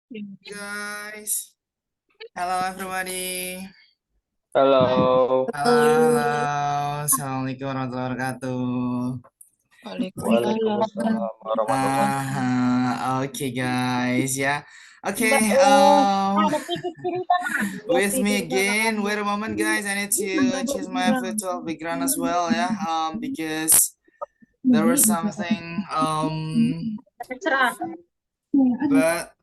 Guys, hello everybody. Halo, Halo, halo. Assalamualaikum warahmatullahi wabarakatuh. Waalaikumsalam warahmatullahi wabarakatuh. Okay guys, ya. Mbak, Okay, ada titik cerita Mas. Ya, with me titik cerita again. kamu. Wait a moment, guys. I need to choose my virtual background as well, ya. Because there was something. Terserah. But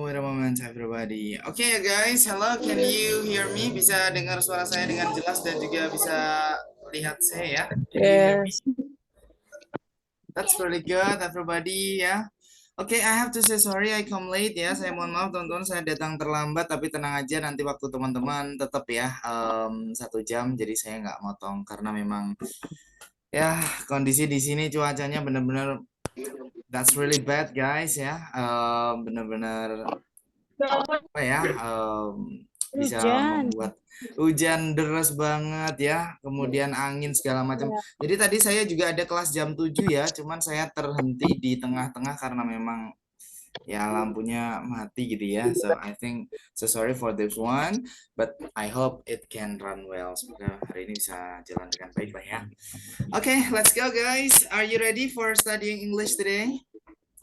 wait a moment, everybody. Okay, guys. Hello, can you hear me? Bisa dengar suara saya dengan jelas dan juga bisa lihat saya ya? Can you hear me? Yes. That's really good, everybody ya. Oke, I have to say sorry I come late ya. Saya mohon maaf teman-teman, saya datang terlambat. Tapi tenang aja, nanti waktu teman-teman tetap ya 1 jam. Jadi saya nggak motong karena memang ya kondisi di sini cuacanya benar-benar that's really bad guys ya. Benar-benar apa ya bisa Hujan. membuat hujan deras banget ya, kemudian angin segala macam. Jadi tadi saya juga ada kelas jam 7 ya, cuman saya terhenti di tengah-tengah karena memang ya lampunya mati gitu ya. So I think so sorry for this one, but I hope it can run well. Semoga hari ini bisa jalan dengan baik lah ya. Okay, let's go guys. Are you ready for studying English today?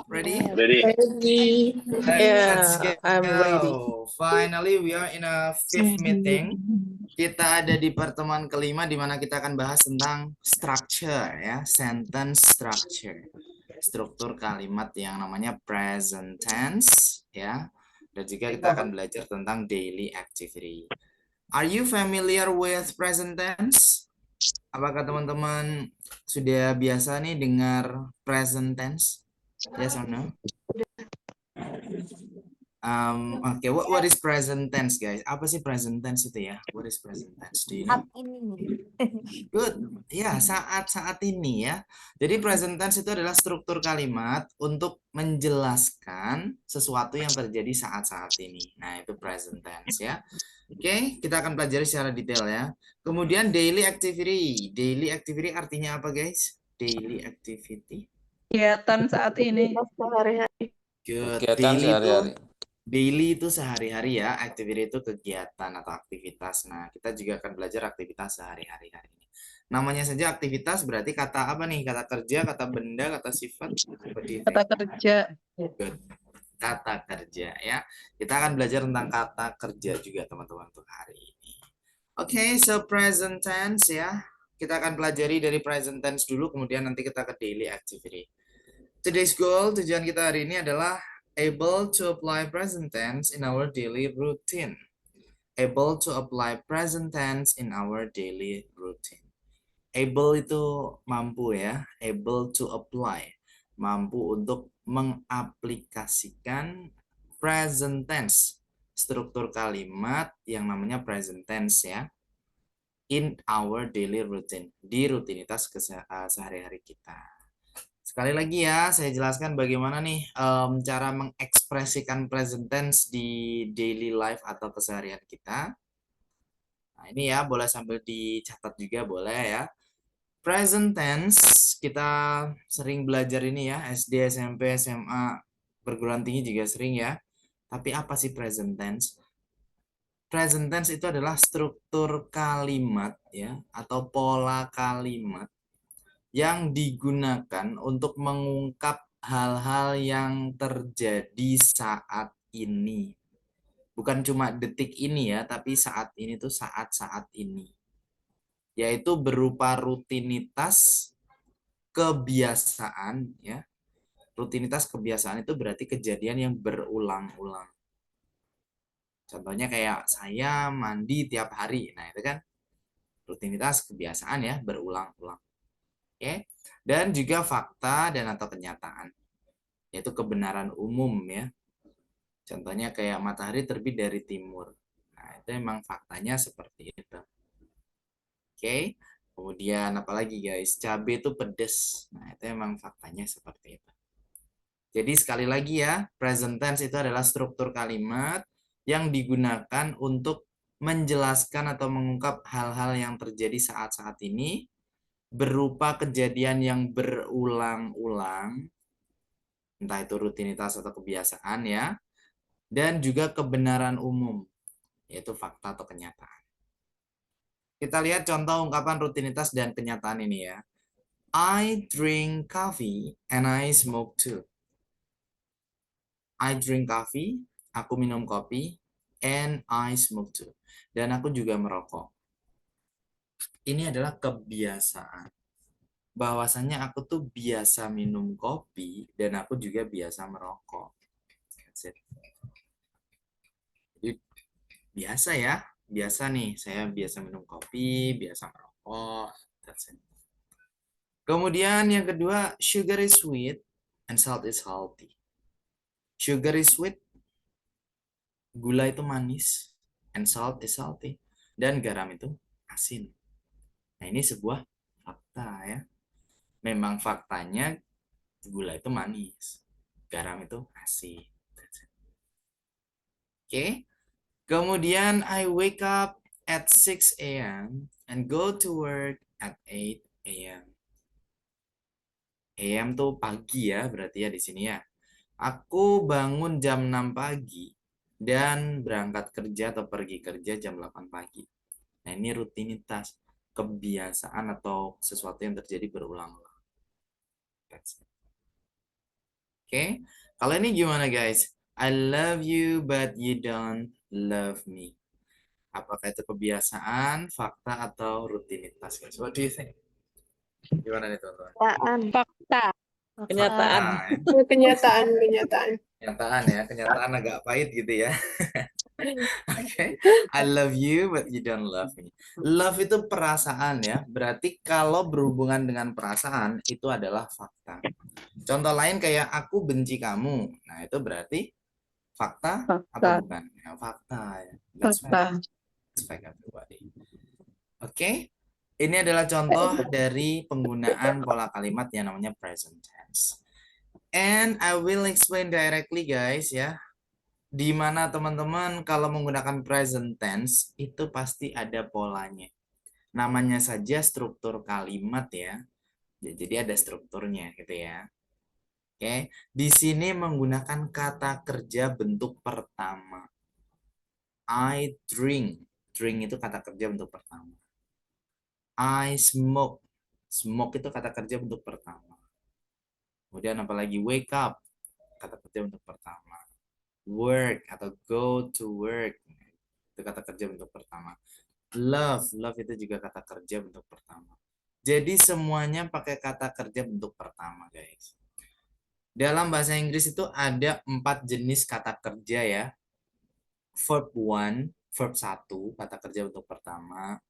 Ready? Ready? Ready. Let's Yeah, I'm ready. go. Finally, we are in a fifth meeting. Kita ada di pertemuan kelima di mana kita akan bahas tentang structure ya, sentence structure. Struktur kalimat yang namanya present tense ya. Dan juga kita akan belajar tentang daily activity. Are you familiar with present tense? Apakah teman-teman sudah biasa nih dengar present tense? Yes or no? Okay, what is present tense, guys? Apa sih present tense itu ya? What is present tense? Do you know? Good. Ya, saat-saat ini ya. Jadi present tense itu adalah struktur kalimat untuk menjelaskan sesuatu yang terjadi saat-saat ini. Nah, itu present tense ya. Oke, kita akan pelajari secara detail ya. Kemudian daily activity. Daily activity artinya apa, guys? Daily activity. Kegiatan saat ini. Good. Kegiatan sehari-hari. Daily itu sehari-hari ya, activity itu kegiatan atau aktivitas. Nah, kita juga akan belajar aktivitas sehari-hari hari ini. Namanya saja aktivitas berarti kata apa nih? Kata kerja, kata benda, kata sifat. Kata kerja. Good. Kata kerja ya. Kita akan belajar tentang kata kerja juga teman-teman untuk hari ini. Oke, so present tense ya. Kita akan pelajari dari present tense dulu, kemudian nanti kita ke daily activity. Today's goal, tujuan kita hari ini adalah able to apply present tense in our daily routine. Able to apply present tense in our daily routine. Able itu mampu ya, able to apply, mampu untuk mengaplikasikan present tense, struktur kalimat yang namanya present tense ya, in our daily routine, di rutinitas sehari-hari kita. Sekali lagi ya, saya jelaskan bagaimana nih cara mengekspresikan present tense di daily life atau keseharian kita. Nah, ini ya, boleh sambil dicatat juga boleh ya. Present tense, kita sering belajar ini ya, SD, SMP, SMA, perguruan tinggi juga sering ya. Tapi apa sih present tense? Present tense itu adalah struktur kalimat ya, atau pola kalimat yang digunakan untuk mengungkap hal-hal yang terjadi saat ini. Bukan cuma detik ini ya, tapi saat ini tuh saat-saat ini. Yaitu berupa rutinitas kebiasaan ya. Rutinitas kebiasaan itu berarti kejadian yang berulang-ulang. Contohnya kayak saya mandi tiap hari. Nah, itu kan rutinitas kebiasaan ya, berulang-ulang. Oke. Dan juga fakta dan atau kenyataan, yaitu kebenaran umum ya. Contohnya kayak matahari terbit dari timur. Nah, itu memang faktanya seperti itu. Oke. Kemudian apalagi guys, cabai itu pedes. Nah, itu memang faktanya seperti itu. Jadi sekali lagi ya, present tense itu adalah struktur kalimat yang digunakan untuk menjelaskan atau mengungkap hal-hal yang terjadi saat-saat ini berupa kejadian yang berulang-ulang, entah itu rutinitas atau kebiasaan ya, dan juga kebenaran umum, yaitu fakta atau kenyataan. Kita lihat contoh ungkapan rutinitas dan kenyataan ini ya. I drink coffee and I smoke too. I drink coffee, aku minum kopi, and I smoke too. Dan aku juga merokok. Ini adalah kebiasaan. Bahwasanya aku tuh biasa minum kopi dan aku juga biasa merokok. That's it. Jadi biasa ya, biasa nih. Saya biasa minum kopi, biasa merokok. That's it. Kemudian yang kedua, sugar is sweet and salt is salty. Sugar is sweet, gula itu manis, and salt is salty, dan garam itu asin. Nah, ini sebuah fakta ya. Memang faktanya gula itu manis, garam itu asin. Oke. Kemudian I wake up at 6 a.m. and go to work at 8 a.m. AM tuh pagi ya, berarti ya di sini ya. Aku bangun jam 6 pagi dan berangkat kerja atau pergi kerja jam 8 pagi. Nah, ini rutinitas, kebiasaan atau sesuatu yang terjadi berulang-ulang. Oke. Kalau ini gimana guys? I love you but you don't love me. Apakah itu kebiasaan, fakta, atau rutinitas guys? What do you think? Gimana nih teman-teman? Kenyataan. Fakta. Kenyataan. Fakta, ya. Kenyataan, kenyataan. Kenyataan ya, kenyataan agak pahit gitu ya. Oke, I love you but you don't love me. Love itu perasaan ya. Berarti kalau berhubungan dengan perasaan itu adalah fakta. Contoh lain kayak aku benci kamu. Nah, itu berarti fakta atau Fakta. bukan? Ya, fakta ya. That's Fakta. fact. That's fact everybody. Oke. Ini adalah contoh dari penggunaan pola kalimat yang namanya present tense. And I will explain directly guys ya. Di mana teman-teman kalau menggunakan present tense itu pasti ada polanya. Namanya saja struktur kalimat ya. Jadi ada strukturnya gitu ya. Oke, di sini menggunakan kata kerja bentuk pertama. I drink. Drink itu kata kerja bentuk pertama. I smoke. Smoke itu kata kerja bentuk pertama. Kemudian apalagi wake up. Kata kerja bentuk pertama. Work atau go to work. Itu kata kerja bentuk pertama. Love. Love itu juga kata kerja bentuk pertama. Jadi semuanya pakai kata kerja bentuk pertama guys. Dalam bahasa Inggris itu ada 4 jenis kata kerja ya. Verb 1, verb 1, kata kerja bentuk pertama.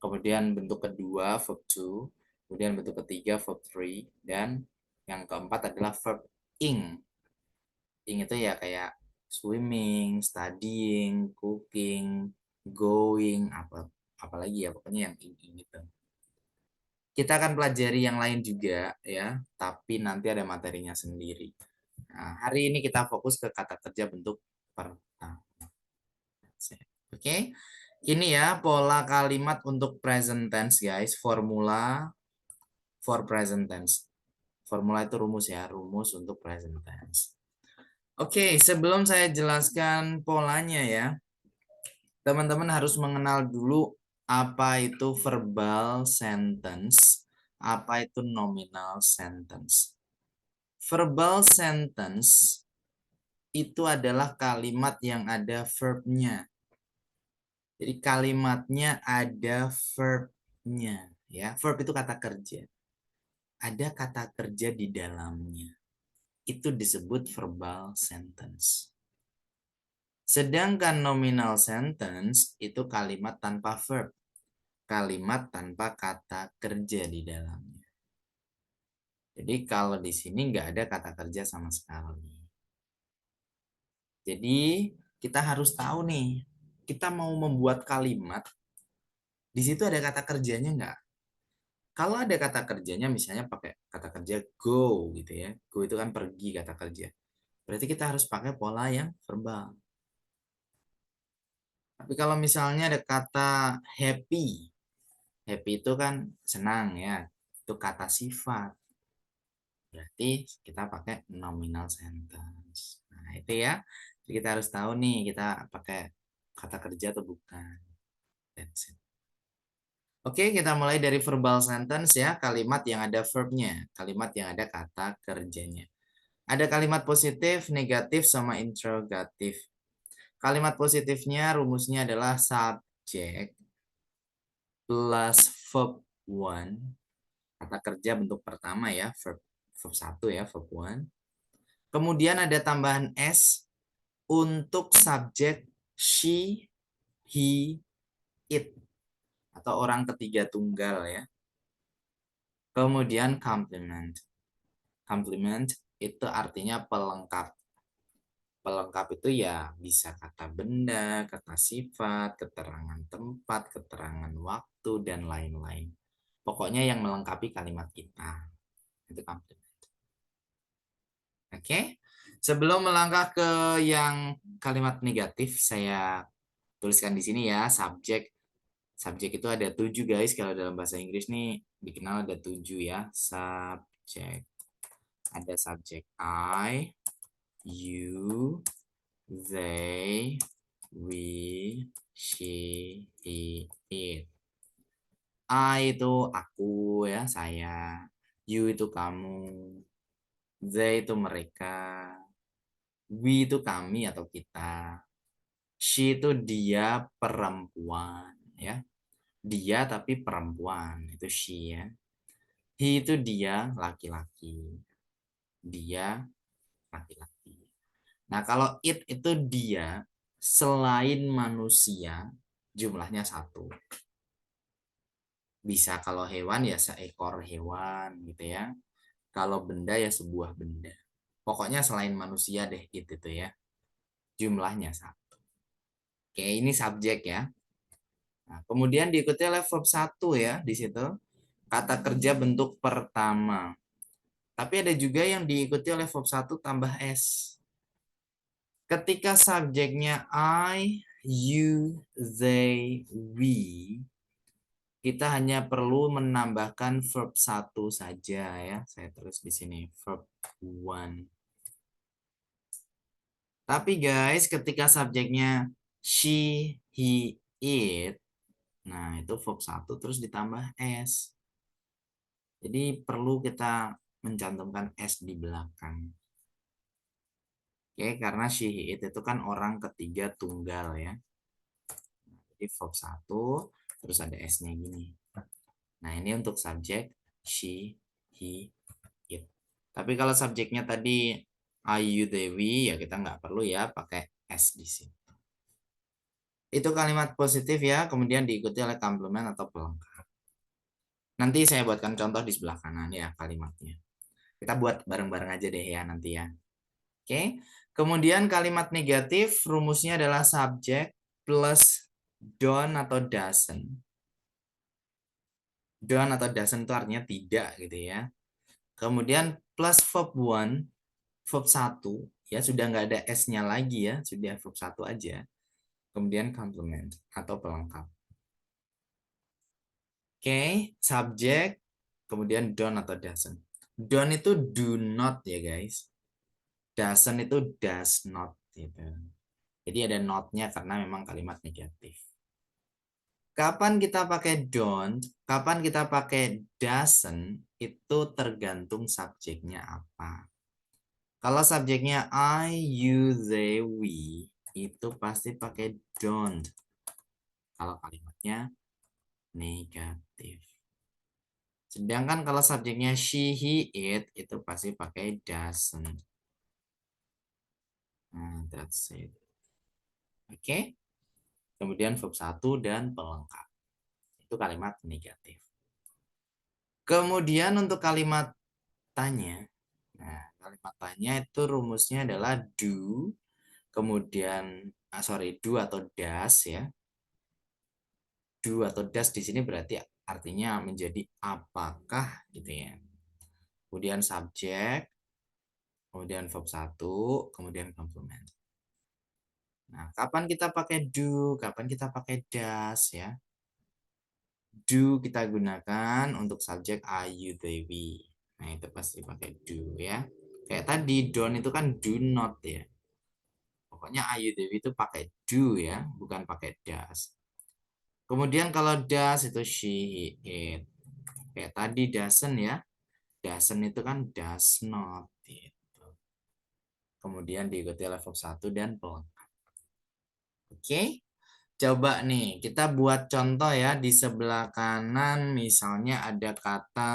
Kemudian bentuk kedua, verb 2. Kemudian bentuk ketiga, verb 3. Dan yang keempat adalah verb ing. Ing itu ya kayak swimming, studying, cooking, going, apalagi ya, pokoknya yang ing gitu. Kita akan pelajari yang lain juga ya, tapi nanti ada materinya sendiri. Nah, hari ini kita fokus ke kata kerja bentuk pertama. Oke. Ini ya pola kalimat untuk present tense guys, formula for present tense. Formula itu rumus ya, rumus untuk present tense. Oke, sebelum saya jelaskan polanya ya, teman-teman harus mengenal dulu apa itu verbal sentence, apa itu nominal sentence. Verbal sentence itu adalah kalimat yang ada verb-nya. Jadi kalimatnya ada verb-nya ya. Verb itu kata kerja. Ada kata kerja di dalamnya. Itu disebut verbal sentence. Sedangkan nominal sentence itu kalimat tanpa verb. Kalimat tanpa kata kerja di dalamnya. Jadi kalau di sini nggak ada kata kerja sama sekali. Jadi kita harus tahu nih, kita mau membuat kalimat, di situ ada kata kerjanya nggak? Kalau ada kata kerjanya, misalnya pakai kata kerja go gitu ya. Go itu kan pergi kata kerja. Berarti kita harus pakai pola yang verbal. Tapi kalau misalnya ada kata happy. Happy itu kan senang ya. Itu kata sifat. Berarti kita pakai nominal sentence. Nah, itu ya. Jadi kita harus tahu nih kita pakai kata kerja atau bukan. That's it. Oke, kita mulai dari verbal sentence ya, kalimat yang ada verbnya, kalimat yang ada kata kerjanya. Ada kalimat positif, negatif, sama interrogatif. Kalimat positifnya rumusnya adalah subject plus verb one. Kata kerja bentuk pertama ya, verb 1 ya, verb one. Kemudian ada tambahan S untuk subjek she, he, it. Atau orang ketiga tunggal ya. Kemudian complement. Complement itu artinya pelengkap. Pelengkap itu ya bisa kata benda, kata sifat, keterangan tempat, keterangan waktu, dan lain-lain. Pokoknya yang melengkapi kalimat kita. Itu complement. Oke. Sebelum melangkah ke yang kalimat negatif, saya tuliskan di sini ya, subjek. Subjek itu ada 7 guys. Kalau dalam bahasa Inggris nih dikenal ada 7 ya. Subjek. Ada subjek I, you, they, we, she, he, it. I itu aku ya, saya. You itu kamu. They itu mereka. We itu kami atau kita. She itu dia perempuan ya. Dia tapi perempuan, itu she ya. He itu dia laki-laki. Dia laki-laki. Nah, kalau it itu dia selain manusia jumlahnya 1. Bisa kalau hewan ya seekor hewan gitu ya. Kalau benda ya sebuah benda. Pokoknya selain manusia deh it itu ya. Jumlahnya 1. Oke, ini subjek ya. Nah, kemudian diikuti oleh verb 1 ya di situ. Kata kerja bentuk pertama. Tapi ada juga yang diikuti oleh verb 1 tambah S. Ketika subjeknya I, you, they, we, kita hanya perlu menambahkan verb 1 saja ya. Saya tulis di sini verb one. Tapi guys, ketika subjeknya she, he, it, nah itu verb 1 terus ditambah S. Jadi perlu kita mencantumkan S di belakang. Oke, karena she, he, it itu kan orang ketiga tunggal ya. Jadi verb 1, terus ada S-nya gini. Nah, ini untuk subjek she, he, it. Tapi kalau subjeknya tadi I, you, they, we, ya kita nggak perlu ya pakai S di sini. Itu kalimat positif ya, kemudian diikuti oleh komplement atau pelengkap. Nanti saya buatkan contoh di sebelah kanan ya kalimatnya. Kita buat bareng-bareng aja deh ya nanti ya. Oke. Kemudian kalimat negatif rumusnya adalah subjek plus don't atau doesn't. Don't atau doesn't itu artinya tidak gitu ya. Kemudian plus verb one, verb 1 ya sudah nggak ada S-nya lagi ya, sudah verb 1 aja. Kemudian complement atau pelengkap. Oke, subjek, kemudian don't atau doesn't. Don't itu do not ya guys. Doesn't itu does not gitu. Jadi ada not-nya karena memang kalimat negatif. Kapan kita pakai don't, kapan kita pakai doesn't, itu tergantung subjeknya apa. Kalau subjeknya I, you, they, we, itu pasti pakai don't. Kalau kalimatnya negatif. Sedangkan kalau subjeknya she, he, it, itu pasti pakai doesn't. Nah, that's it. Oke. Kemudian verb 1 dan pelengkap. Itu kalimat negatif. Kemudian untuk kalimat tanya. Nah, kalimat tanya itu rumusnya adalah do, kemudian do atau does ya. Do atau does di sini berarti artinya menjadi apakah gitu ya. Kemudian subjek, kemudian verb 1, kemudian complement. Nah, kapan kita pakai do, kapan kita pakai does ya? Do kita gunakan untuk subjek I, you, they, we. Nah, itu pasti pakai do ya. Kayak tadi, don't itu kan do not ya. Pokoknya are you Dewi itu pakai do ya, bukan pakai does. Kemudian kalau does itu she, he, it. Kayak tadi doesn't ya. Doesn't itu kan does not gitu. Kemudian diikuti oleh verb 1 dan pelengkap. Oke. Coba nih, kita buat contoh ya. Di sebelah kanan misalnya ada kata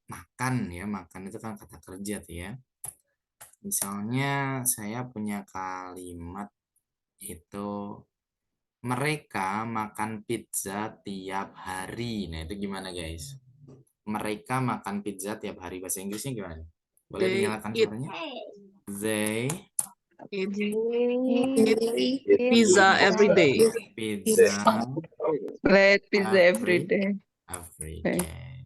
makan ya. Makan itu kan kata kerja tuh ya. Misalnya saya punya kalimat itu mereka makan pizza tiap hari. Nah, itu gimana guys? Mereka makan pizza tiap hari. Bahasa Inggrisnya gimana? Boleh They dinyalakan eat suaranya? They eat Eat pizza every day. pizza pizza every day. every Okay. day.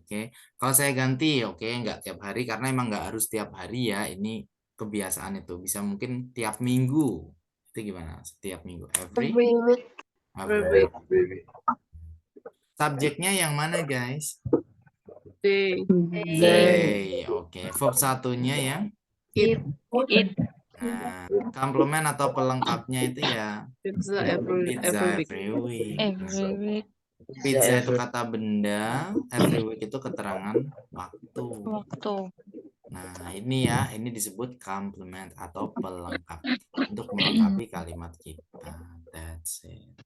Oke, kalau saya ganti, oke, nggak tiap hari karena emang nggak harus tiap hari ya. Ini kebiasaan itu bisa mungkin tiap minggu. Itu gimana? Setiap minggu, every week. week. Subjeknya yang mana guys? They They. Oke, verb satunya yang. eat Eat Nah, komplement atau pelengkapnya itu ya pizza every pizza week. every week. every week. Pizza itu kata benda, every week itu keterangan waktu. Waktu. Nah, ini ya, ini disebut complement atau pelengkap untuk melengkapi kalimat kita. That's it.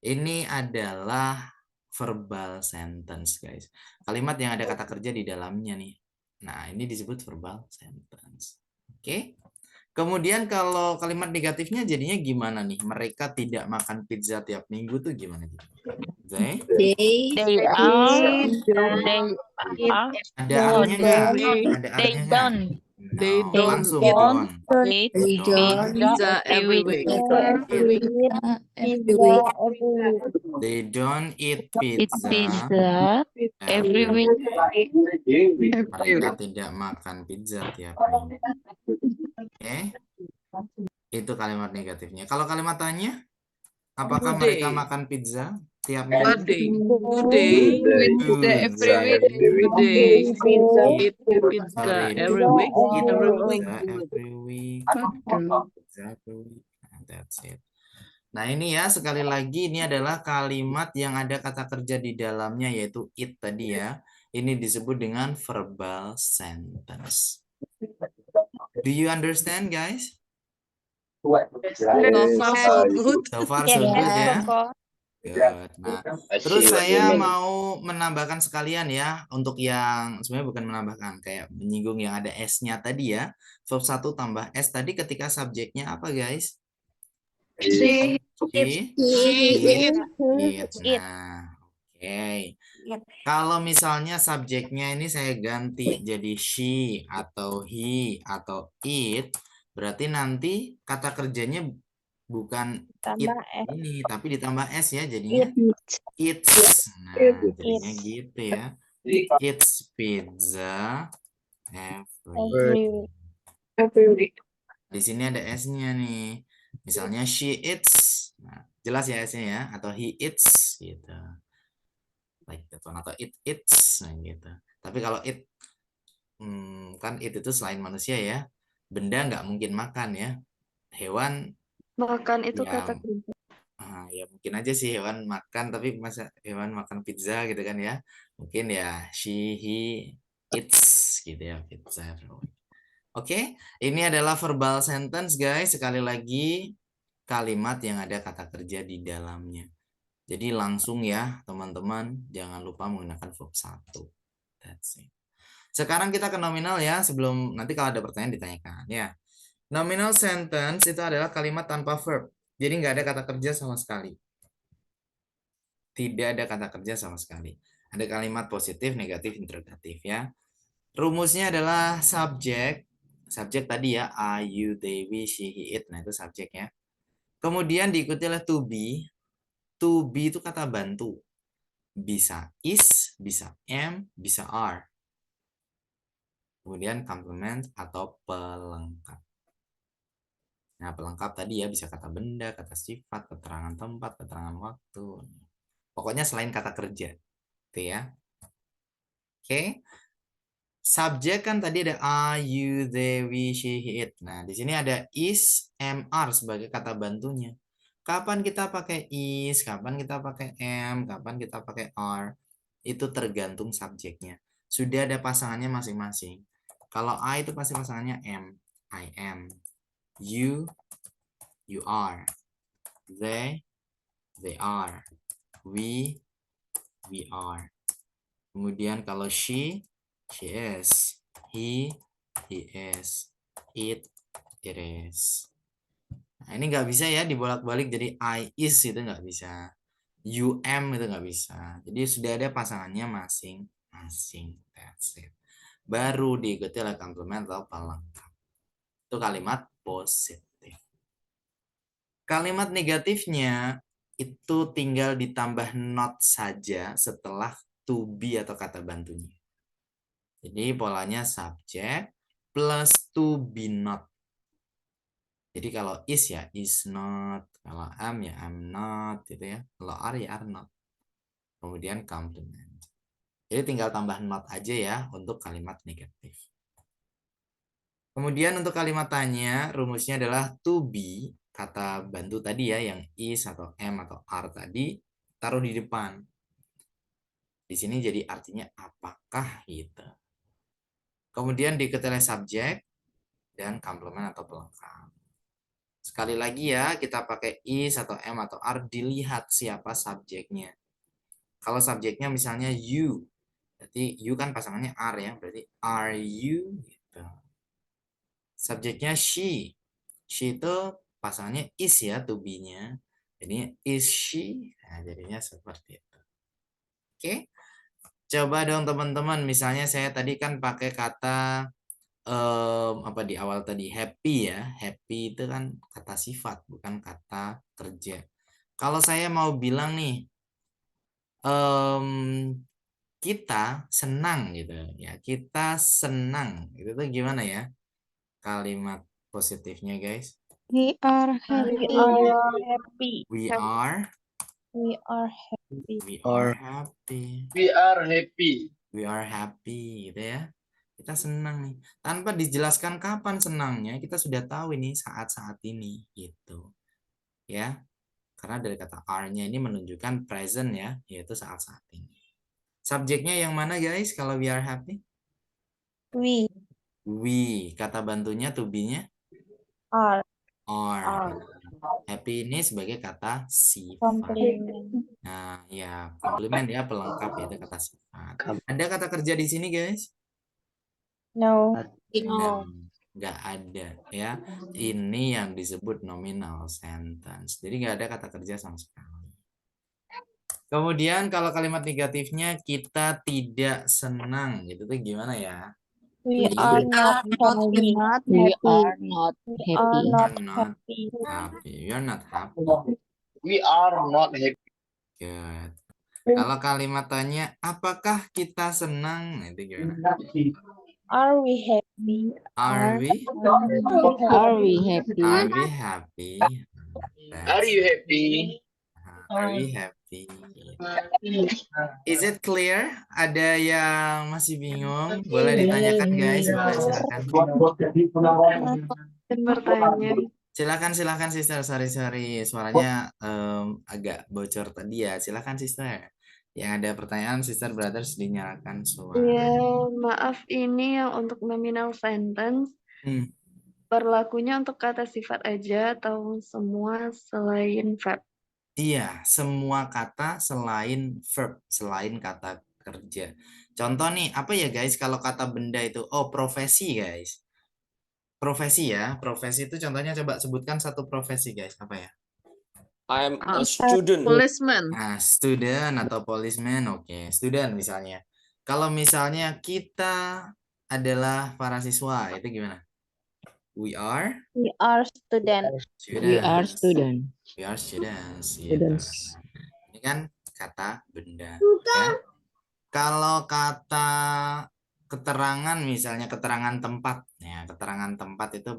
Ini adalah verbal sentence, guys. Kalimat yang ada kata kerja di dalamnya nih. Nah, ini disebut verbal sentence. Oke. Kemudian kalau kalimat negatifnya jadinya gimana nih? Mereka tidak makan pizza tiap minggu tuh gimana? They They are. They are. ada No, artinya nggak? Ada They artinya nggak? don't. They No, don't langsung eat don't. Eat Don't. pizza every week. They don't eat Eat pizza pizza every every week. Mereka tidak makan pizza tiap minggu. Oke, itu kalimat negatifnya. Kalau kalimat tanya, apakah Do mereka they? makan pizza tiap A minggu? day. Do they? Pizza every week. Do they eat pizza Sorry, every week? eat Every week. pizza every week. Pizza every week. Nah, that's it. Nah, ini ya, sekali lagi ini adalah kalimat yang ada kata kerja di dalamnya yaitu it tadi ya. Ini disebut dengan verbal sentence. Do you understand, guys? So far so good. So far so good ya. Good. Nah, terus saya mau menambahkan sekalian ya untuk yang sebenarnya bukan menambahkan kayak menyinggung yang ada S-nya tadi ya. Verb 1 tambah S tadi ketika subjeknya apa, guys? She It. Nah, oke. Kalau misalnya subjeknya ini saya ganti jadi she atau he atau it, berarti nanti kata kerjanya bukan it ini, tapi ditambah s ya jadinya it's. Nah, jadinya gitu ya. It's pizza Every week. di sini ada s-nya nih. Misalnya she eats. Nah, jelas ya s-nya ya atau he eats gitu. Like that one atau it eats nah, gitu. Tapi kalau it kan it itu selain manusia ya. Benda nggak mungkin makan ya. Hewan makan itu ya, kata kerja. ya mungkin aja sih hewan makan tapi masa hewan makan pizza gitu kan ya. Mungkin ya she, he eats gitu ya pizza. Oke, ini adalah verbal sentence guys. Sekali lagi kalimat yang ada kata kerja di dalamnya. Jadi langsung ya teman-teman jangan lupa menggunakan verb 1. That's it. Sekarang kita ke nominal ya sebelum nanti kalau ada pertanyaan ditanyakan ya. Nominal sentence itu adalah kalimat tanpa verb. Jadi nggak ada kata kerja sama sekali. Tidak ada kata kerja sama sekali. Ada kalimat positif, negatif, interrogatif ya. Rumusnya adalah subjek. Subjek tadi ya, I, you, they, we, she, he, it. Nah itu subjek ya. Kemudian diikuti oleh to be. To be itu kata bantu. Bisa is, bisa am, bisa are. Kemudian complement atau pelengkap. Nah, pelengkap tadi ya bisa kata benda, kata sifat, keterangan tempat, keterangan waktu. Pokoknya selain kata kerja. Itu ya. Oke. Subjek kan tadi ada I, you, they, we, she, he, it. Nah, di sini ada is, am, are sebagai kata bantunya. Kapan kita pakai is, kapan kita pakai am, kapan kita pakai are, itu tergantung subjeknya. Sudah ada pasangannya masing-masing. Kalau I itu pasti pasangannya am, I am. You, you are. They are. We are. Kemudian kalau she is. He is. It is. Nah, ini nggak bisa ya dibolak-balik jadi I is itu nggak bisa. You am itu nggak bisa. Jadi sudah ada pasangannya masing-masing. That's it. Baru diikuti oleh komplement atau pelengkap. Itu kalimat positif. Kalimat negatifnya itu tinggal ditambah not saja setelah to be atau kata bantunya. Jadi polanya subjek plus to be not. Jadi kalau is ya is not, kalau am ya am not gitu ya. Kalau are ya are not. Kemudian complement. Jadi tinggal tambah not aja ya untuk kalimat negatif. Kemudian untuk kalimat tanya rumusnya adalah to be, kata bantu tadi ya yang is atau am atau are tadi taruh di depan. Di sini jadi artinya apakah gitu. Kemudian diikuti oleh subjek dan complement atau pelengkap. Sekali lagi ya, kita pakai is atau am atau are, dilihat siapa subjeknya. Kalau subjeknya misalnya you, berarti you kan pasangannya are ya, berarti are you gitu. Subjeknya she itu pasangannya is ya, to be-nya. Jadinya is she, nah jadinya seperti itu. Oke, coba dong teman-teman, misalnya saya tadi kan pakai kata apa di awal tadi happy ya, happy itu kan kata sifat bukan kata kerja. Kalau saya mau bilang nih kita senang gitu ya, kita senang itu tuh gimana ya kalimat positifnya guys? We are happy. We are We are happy. happy. We are happy. We are happy gitu ya. Kita senang nih. Tanpa dijelaskan kapan senangnya, kita sudah tahu ini saat-saat ini gitu. Ya. Karena dari kata are-nya ini menunjukkan present ya, yaitu saat-saat ini. Subjeknya yang mana guys kalau we are happy? We We. Kata bantunya to be-nya? are Are. Happy ini sebagai kata sifat. compliment. Nah, ya, komplement ya, pelengkap yaitu kata sifat. Ada kata kerja di sini, guys? No. Nggak ada ya. Ini yang disebut nominal sentence. Jadi nggak ada kata kerja sama sekali. Kemudian kalau kalimat negatifnya kita tidak senang, gitu tuh gimana ya? We are not happy. We are not We are happy. not Not happy. happy. We are not happy. We are not happy. Good. Kalau kalimat tanya, apakah kita senang? Nah, itu gimana? Are we happy? Are we? Are we happy? Are we happy? Are you happy? Are we happy? Is it clear? Ada yang masih bingung? Boleh ditanyakan guys, boleh silakan. Dan bertanya. Silakan sister. Sorry suaranya agak bocor tadi ya. Silakan sister. Yang ada pertanyaan sister brothers dinyalakan suara. Ya, maaf ini yang untuk nominal sentence. Berlakunya untuk kata sifat aja atau semua selain verb? Iya, semua kata selain verb, selain kata kerja. Contoh nih, apa ya guys kalau kata benda itu? Oh, profesi guys. Profesi ya, profesi itu contohnya coba sebutkan satu profesi guys, apa ya? I'm a student. Policeman. Nah, student atau policeman, oke. Student misalnya. Kalau misalnya kita adalah para siswa, itu gimana? We are students. We are student. We are students. Students. Ini kan kata benda. Ya. Kalau kata keterangan misalnya keterangan tempat. Ya, keterangan tempat itu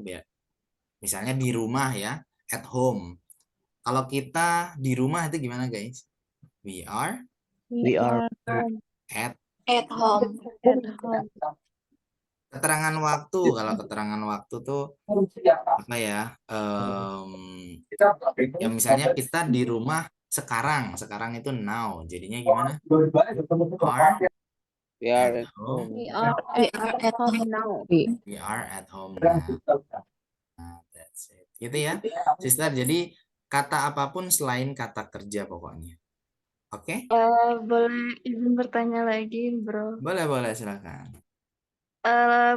misalnya di rumah ya, at home. Kalau kita di rumah itu gimana guys? We are We are at at home. Keterangan waktu, kalau keterangan waktu tuh apa ya? Ya misalnya kita di rumah sekarang itu now. Jadinya gimana? Are We are at at home. home. We are at home now. We are at home now. Nah, that's it. Gitu ya, sister. Jadi kata apapun selain kata kerja pokoknya. Oke? Boleh izin bertanya lagi, bro? Boleh, silakan.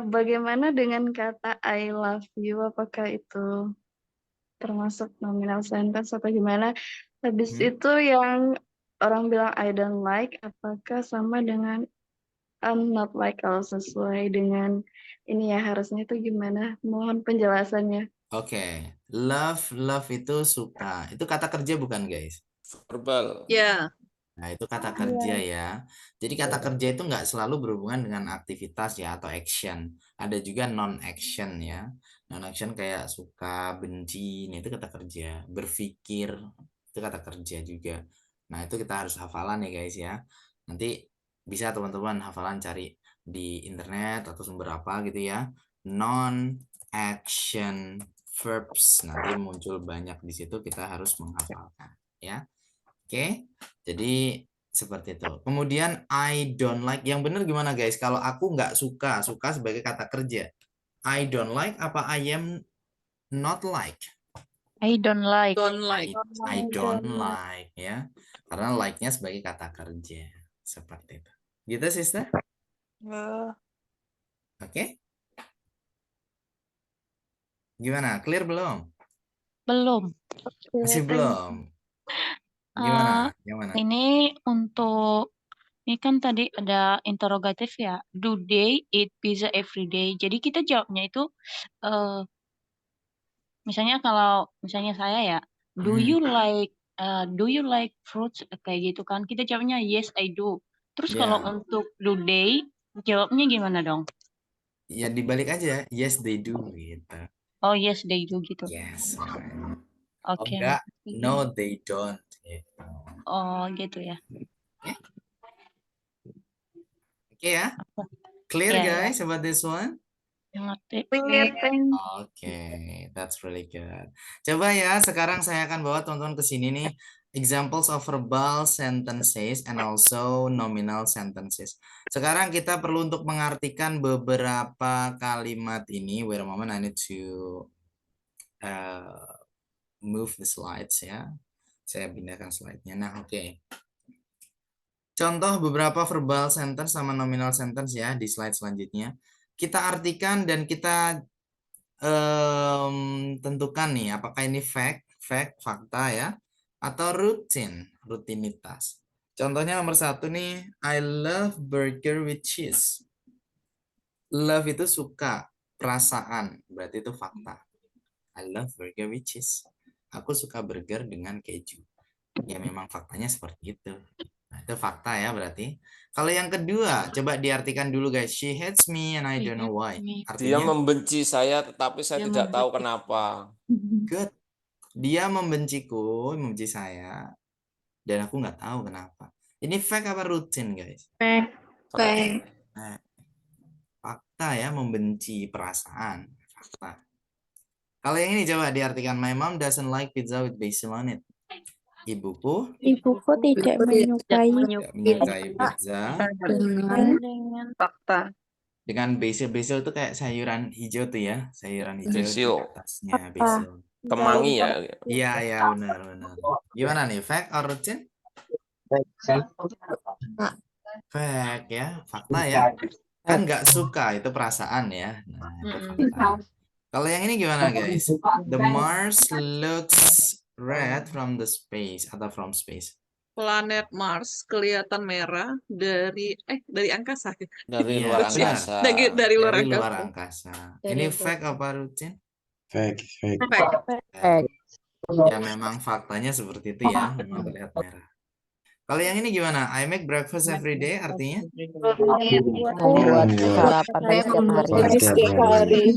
Bagaimana dengan kata I love you? Apakah itu termasuk nominal sentence atau gimana? Habis itu yang orang bilang I don't like, apakah sama dengan I'm not like kalau sesuai dengan ini ya harusnya itu gimana? Mohon penjelasannya. Oke. Love itu suka. Itu kata kerja bukan, guys? Verbal. Ya. Nah, itu kata kerja ya. Jadi kata kerja itu nggak selalu berhubungan dengan aktivitas ya atau action. Ada juga non-action ya. Non-action kayak suka, benci, nah itu kata kerja. Berpikir, itu kata kerja juga. Nah, itu kita harus hafalan ya guys ya. Nanti bisa teman-teman hafalan cari di internet atau sumber apa gitu ya. Non-action verbs. Nanti muncul banyak di situ, kita harus menghafalkan ya. Oke, jadi seperti itu. Kemudian I don't like, yang benar gimana guys? Kalau aku nggak suka, suka sebagai kata kerja. I don't like apa I am not like? I don't like. I don't like ya. Karena like-nya sebagai kata kerja. Seperti itu. Gitu sister? Oke. Gimana? Clear belum? Belum. Masih belum? Gimana? Gimana? Ini untuk ini kan tadi ada interrogatif ya. Do they eat pizza every day? Jadi kita jawabnya itu eh misalnya kalau misalnya saya ya, do you like fruits kayak gitu kan? Kita jawabnya yes I do. Terus kalau Ya, untuk do they jawabnya gimana dong? ya dibalik aja. Yes, they do gitu. Oh yes they do gitu. Yes. Right. Oh Oke. enggak, no they don't. Gitu. Oh gitu ya. Oke ya, clear Ya, ya. guys about this one? Ngerti. Oke, that's really good. Coba ya, sekarang saya akan bawa teman-teman ke sini nih. Examples of verbal sentences and also nominal sentences. Sekarang kita perlu untuk mengartikan beberapa kalimat ini. Wait a moment, I need to move the slides ya. Saya pindahkan slide-nya. Nah, oke. Contoh beberapa verbal sentence sama nominal sentence ya di slide selanjutnya. Kita artikan dan kita tentukan nih apakah ini fakta ya atau rutinitas. Contohnya nomor 1 nih, I love burger with cheese. Love itu suka, perasaan, berarti itu fakta. I love burger with cheese. Aku suka burger dengan keju. Ya memang faktanya seperti itu. Nah, itu fakta ya berarti. Kalau yang kedua, coba diartikan dulu guys. She hates me and I don't know why. Dia Artinya, membenci saya, tetapi saya tidak tahu kenapa. good. Dia membenciku, membenci saya, dan aku nggak tahu kenapa. Ini fact apa rutin guys? Fact. Nah, fakta ya, membenci perasaan. Fakta. Kalau yang ini coba diartikan. My mom doesn't like pizza with basil on it. Ibuku tidak menyukai pizza dengan Fakta. dengan basil. Basil itu kayak sayuran hijau tuh ya, sayuran hijau di Basil. atasnya basil. Kemangi ya. Iya ya, benar. Gimana nih, fact or rutin? Fact ya, fakta ya. Kan nggak suka, itu perasaan ya. Nah, itu fakta. Kalau yang ini gimana guys? The Mars looks red from the space atau from space. Planet Mars kelihatan merah dari angkasa. Dari Iya, luar benar. angkasa. Dari luar Dari angkasa. luar angkasa. Ini fact apa rutin? Fact. Ya memang faktanya seperti itu ya, memang terlihat merah. Kalau yang ini gimana? I make breakfast every day artinya? Membuat sarapan setiap hari.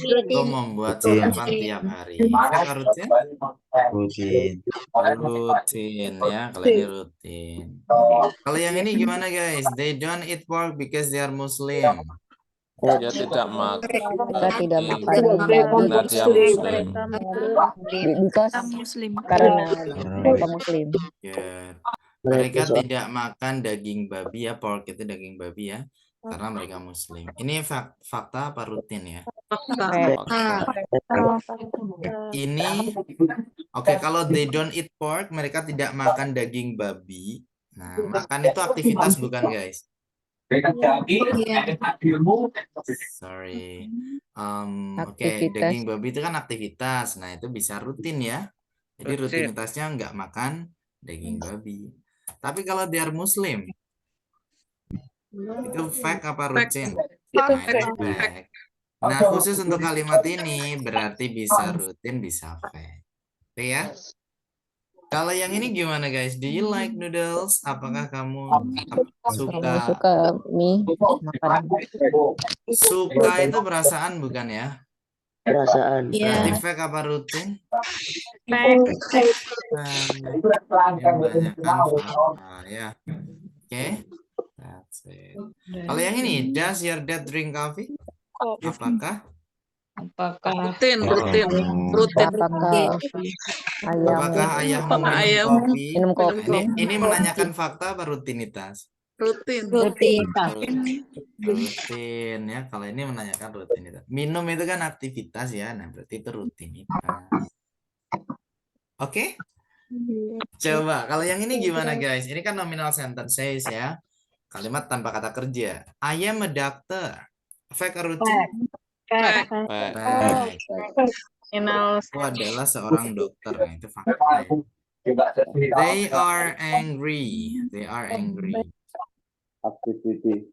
Rutin. Oh, membuat sarapan tiap hari. Fact atau rutin? Rutin. Rutin ya, kalau ini rutin. Kalau yang ini gimana guys? They don't eat pork because they are Muslim. Dia tidak makan Mereka tidak daging makan babi karena dia Muslim. because Muslim. karena mereka Muslim. Good. Mereka tidak makan daging babi ya, pork itu daging babi ya, karena mereka Muslim. Ini fakta apa rutin ya? Fakta. Ini oke, kalau they don't eat pork, mereka tidak makan daging babi. Nah, makan itu aktivitas bukan guys? Sorry. Oke, Aktivitas. daging babi itu kan aktivitas. Nah, itu bisa rutin ya. Jadi Rutin. rutinitasnya nggak makan daging babi. Tapi kalau they are Muslim, itu fact apa rutin? Nah, itu fact. Nah, khusus untuk kalimat ini berarti bisa rutin, bisa fact. Oke ya? Kalau yang ini gimana guys? Do you like noodles? Apakah kamu Kamu suka? suka mie makan? Suka itu perasaan bukan ya? Perasaan. Berarti fact apa rutin? Yang banyakkan fakta ya. Oke. That's it. Kalau yang ini, does your dad drink coffee? Apakah? Rutin. Apakah ayam Apakah ayah Ayam. minum kopi? minum kopi? Ini menanyakan fakta apa rutinitas? Rutin. Rutin ya. Kalau ini menanyakan rutinitas. Minum itu kan aktivitas ya. Nah, berarti itu rutinitas. Oke? Coba kalau yang ini gimana guys? Ini kan nominal sentences ya. Kalimat tanpa kata kerja. I am a doctor. Fact or routine? Fact. Fact. Aku adalah seorang dokter. Nah, itu fakta. They are angry. They are angry. Activity.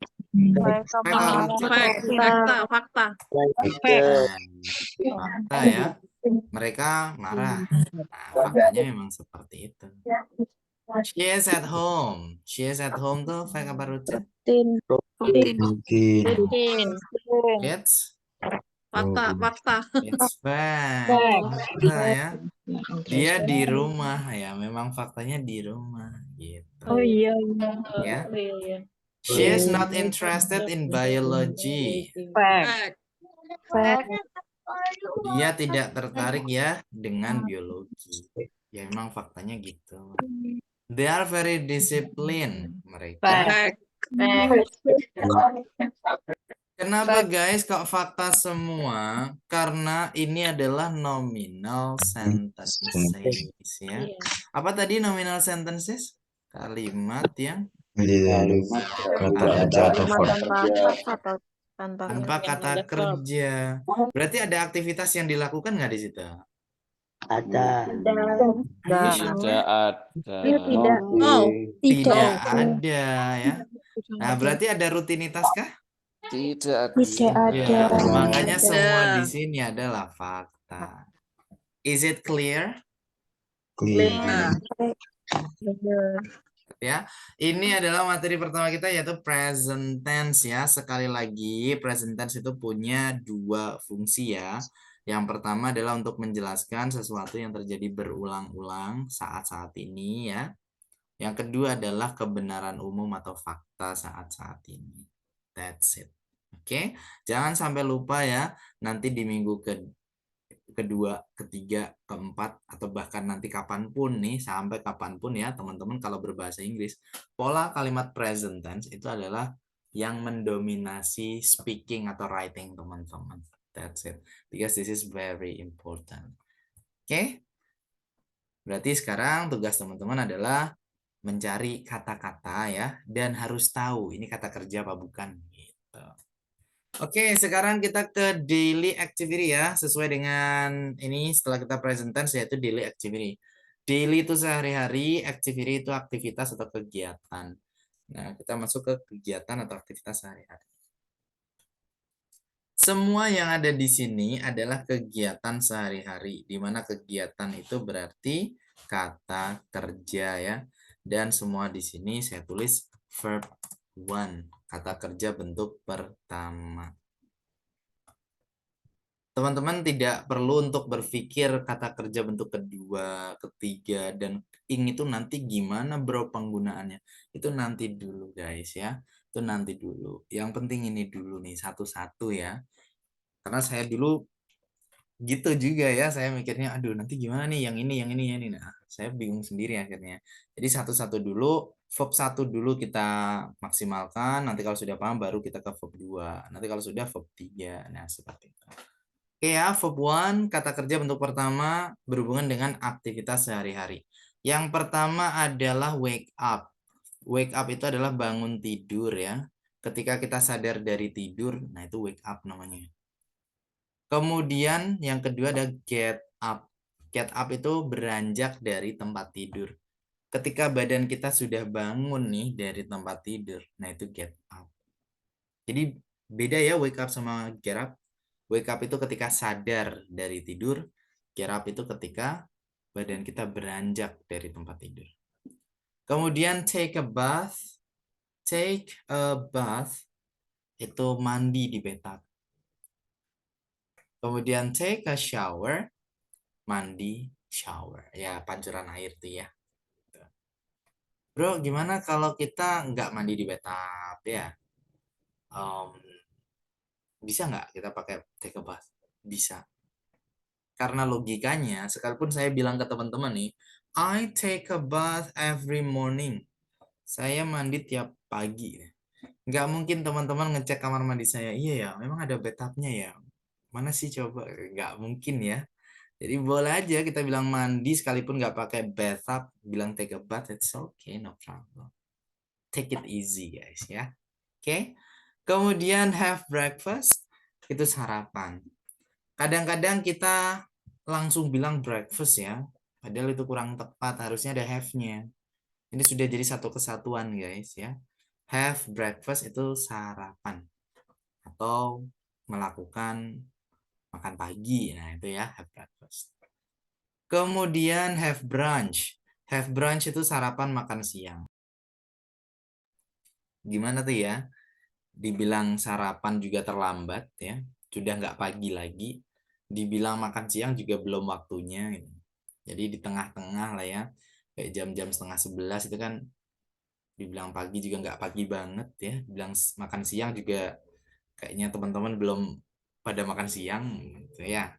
Fact or routine? Fakta. Fakta ya. Mereka marah. Nah, faktanya memang seperti itu. She is at home. She is at home tuh fact apa rutin? Rutin. It's Fakta. it's fact. Fakta ya. Dia di rumah ya. Memang faktanya di rumah gitu. Oh iya. Ya. She is not interested in biology. Fact. Dia tidak tertarik ya dengan biologi. Ya memang faktanya gitu. They are very disciplined mereka. Fact. Kenapa guys kok fakta semua? Karena ini adalah nominal sentences ya. Apa tadi nominal sentences? Kalimat yang Tidak kata kerja atau verb. tanpa kata kerja. Berarti ada aktivitas yang dilakukan nggak di situ? Ada. Tidak ada. Tidak ada ya. Nah, berarti ada rutinitas kah? Tidak Ya, makanya semua di sini adalah fakta. Is it clear? Clear. Ya, ini adalah materi pertama kita yaitu present tense ya. Sekali lagi, present tense itu punya dua fungsi ya. Yang pertama adalah untuk menjelaskan sesuatu yang terjadi berulang-ulang saat-saat ini ya. Yang kedua adalah kebenaran umum atau fakta saat-saat ini. That's it. Oke, jangan sampai lupa ya. Nanti di minggu kedua, ketiga, keempat, atau bahkan nanti kapanpun nih, sampai kapanpun ya teman-teman kalau berbahasa Inggris, pola kalimat present tense itu adalah yang mendominasi speaking atau writing teman-teman. That's it. Because this is very important. Oke? Berarti sekarang tugas teman-teman adalah mencari kata-kata ya, dan harus tahu ini kata kerja apa bukan gitu. Oke, sekarang kita ke daily activity ya, sesuai dengan ini setelah kita present tense yaitu daily activity. Daily itu sehari-hari, activity itu aktivitas atau kegiatan. Nah, kita masuk ke kegiatan atau aktivitas sehari-hari. Semua yang ada di sini adalah kegiatan sehari-hari, di mana kegiatan itu berarti kata kerja ya. Dan semua di sini saya tulis verb 1, kata kerja bentuk pertama. Teman-teman tidak perlu untuk berpikir kata kerja bentuk kedua, ketiga, dan ing itu nanti gimana bro penggunaannya. Itu nanti dulu guys ya. Itu nanti dulu. Yang penting ini dulu nih, satu-satu ya. Karena saya dulu gitu juga ya, saya mikirnya aduh nanti gimana nih yang ini yang ini. Nah saya bingung sendiri akhirnya. Jadi satu-satu dulu, verb 1 dulu kita maksimalkan, nanti kalau sudah paham baru kita ke verb 2, nanti kalau sudah verb 3. Nah seperti itu. Oke ya, verb 1 kata kerja bentuk pertama berhubungan dengan aktivitas sehari-hari. Yang pertama adalah wake up. Wake up itu adalah bangun tidur ya. Ketika kita sadar dari tidur, nah itu wake up namanya. Kemudian yang kedua ada get up. Get up itu beranjak dari tempat tidur. Ketika badan kita sudah bangun nih dari tempat tidur, nah itu get up. Jadi beda ya wake up sama get up. Wake up itu ketika sadar dari tidur, get up itu ketika badan kita beranjak dari tempat tidur. Kemudian take a bath. Take a bath itu mandi di bathtub. Kemudian take a shower, mandi shower. Ya, pancuran air tuh ya. Bro, gimana kalau kita nggak mandi di bathtub ya? Bisa nggak kita pakai take a bath? Bisa. Karena logikanya, sekalipun saya bilang ke teman-teman nih, I take a bath every morning. Saya mandi tiap pagi. Nggak mungkin teman-teman ngecek kamar mandi saya. Iya ya, memang ada bathtubnya ya. Mana sih coba? Nggak mungkin ya. Jadi boleh aja kita bilang mandi sekalipun nggak pakai bathtub, bilang take a bath, it's okay, no problem. Take it easy guys ya. Oke. Kemudian have breakfast, itu sarapan. Kadang-kadang kita langsung bilang breakfast ya, padahal itu kurang tepat, harusnya ada have-nya. Ini sudah jadi satu kesatuan guys ya. Have breakfast itu sarapan atau melakukan makan pagi. Nah, itu ya have breakfast. Kemudian have brunch. Have brunch itu sarapan makan siang. Gimana tuh ya? Dibilang sarapan juga terlambat ya. Sudah nggak pagi lagi. Dibilang makan siang juga belum waktunya. Gitu. Jadi di tengah-tengah lah ya. Kayak jam-jam 10:30 itu kan dibilang pagi juga nggak pagi banget ya. Bilang makan siang juga kayaknya teman-teman belum pada makan siang gitu ya.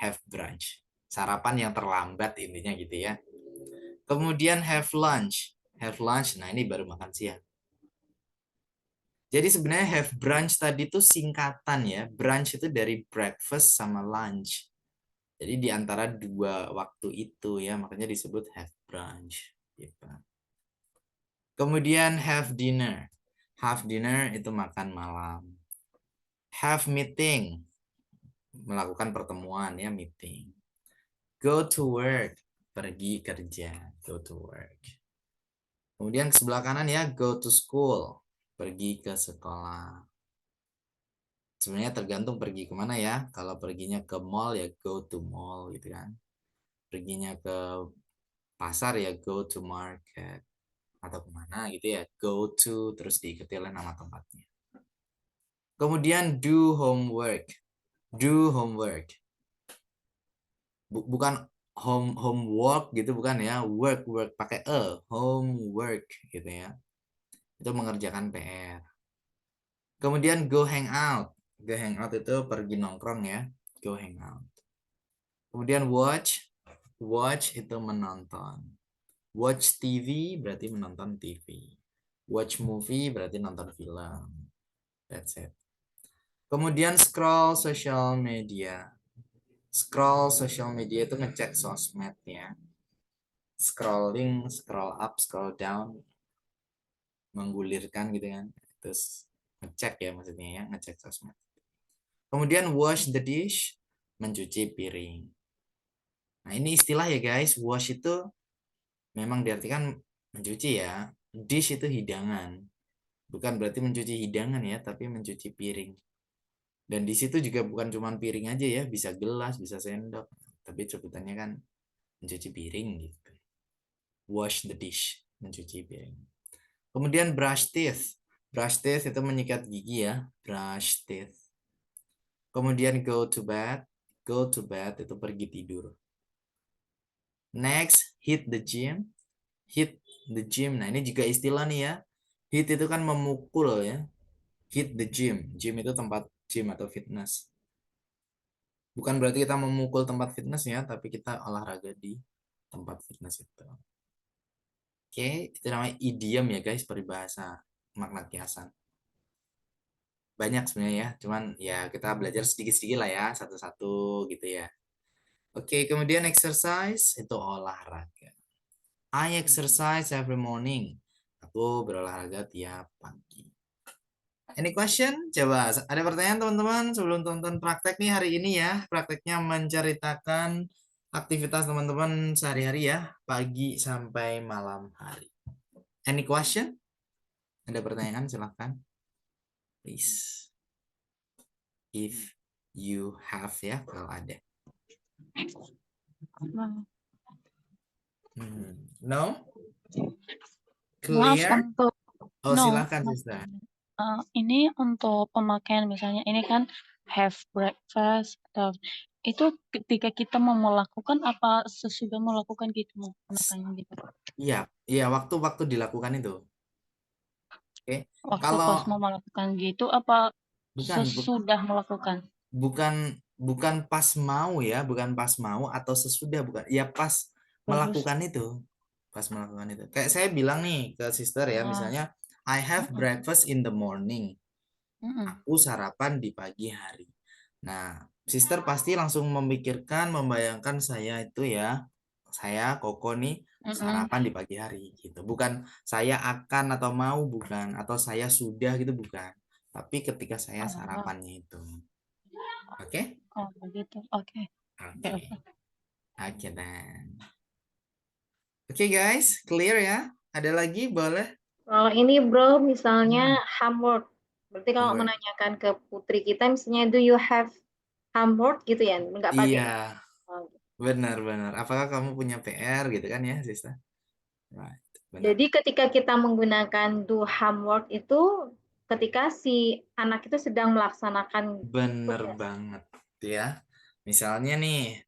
Have brunch. Sarapan yang terlambat intinya gitu ya. Kemudian have lunch. Have lunch, nah ini baru makan siang. Jadi sebenarnya have brunch tadi itu singkatan ya. Brunch itu dari breakfast sama lunch. Jadi di antara dua waktu itu ya, makanya disebut have brunch. Gitu. Kemudian have dinner. Have dinner itu makan malam. Have meeting. Melakukan pertemuan ya, meeting. Go to work. Pergi kerja. Go to work. Kemudian ke sebelah kanan ya, go to school. Pergi ke sekolah. Sebenarnya tergantung pergi kemana ya. Kalau perginya ke mall ya go to mall gitu kan. Perginya ke pasar ya go to market. Atau kemana gitu ya, go to terus diikuti oleh nama tempatnya. Kemudian do homework. Do homework. Bukan homework gitu bukan ya, work pakai homework gitu ya. Itu mengerjakan PR. Kemudian go hang out. Go hang out itu pergi nongkrong ya. Go hang out. Kemudian watch. Watch itu menonton. Watch TV berarti menonton TV. Watch movie berarti nonton film. That's it. Kemudian scroll social media. Scroll social media itu ngecek sosmed ya. Scrolling, scroll up, scroll down. Menggulirkan gitu kan. Terus ngecek ya maksudnya ya, ngecek sosmed. Kemudian wash the dish, mencuci piring. Nah ini istilah ya guys, wash itu memang diartikan mencuci ya. Dish itu hidangan. Bukan berarti mencuci hidangan ya, tapi mencuci piring. Dan di situ juga bukan cuma piring aja ya, bisa gelas, bisa sendok. Tapi sebutannya kan mencuci piring gitu. Wash the dish, mencuci piring. Kemudian brush teeth. Brush teeth itu menyikat gigi ya, brush teeth. Kemudian go to bed. Go to bed itu pergi tidur. Next, hit the gym. Hit the gym. Nah, ini juga istilah nih ya. Hit itu kan memukul ya. Hit the gym. Gym itu tempat gym atau fitness. Bukan berarti kita memukul tempat fitness ya, tapi kita olahraga di tempat fitness itu. Oke, itu namanya idiom ya guys, peribahasa makna kiasan. Banyak sebenarnya ya, cuman ya kita belajar sedikit-sedikit lah ya, satu-satu gitu ya. Oke, kemudian exercise itu olahraga. I exercise every morning. Aku berolahraga tiap pagi. Any question? Coba ada pertanyaan teman-teman sebelum tonton praktek nih hari ini ya. Prakteknya menceritakan aktivitas teman-teman sehari-hari ya, pagi sampai malam hari. Any question? Ada pertanyaan silahkan. Please. If you have ya, kalau ada. No? Maaf Clear? untuk Oh, no, silahkan maaf. sister. Ini untuk pemakaian misalnya ini kan have breakfast atau itu ketika kita mau melakukan apa sesudah melakukan gitu pemakaian gitu. Iya, iya waktu-waktu dilakukan itu. Oke. Waktu Kalau pas mau melakukan gitu apa bukan sesudah melakukan? bukan pas mau ya, bukan pas mau atau sesudah, bukan. Ya pas melakukan itu. Pas melakukan itu. Kayak saya bilang nih ke sister ya, misalnya I have breakfast in the morning. Aku sarapan di pagi hari. Nah, sister pasti langsung memikirkan, membayangkan saya itu ya, saya Koko nih sarapan di pagi hari gitu. Bukan saya akan atau mau, bukan, atau saya sudah gitu, bukan. Tapi ketika saya sarapannya itu. Oke? Oh, begitu. Oke. Oke dan. Oke guys, clear ya? Ada lagi boleh? Kalau ini bro, misalnya homework. Berarti kalau Homework. menanyakan ke putri kita, misalnya do you have homework gitu ya? Nggak pakai. Iya, benar-benar. Apakah kamu punya PR gitu kan ya, sister? Right. Benar. Jadi ketika kita menggunakan do homework itu ketika si anak itu sedang melaksanakan Bener tugas. banget ya. Misalnya nih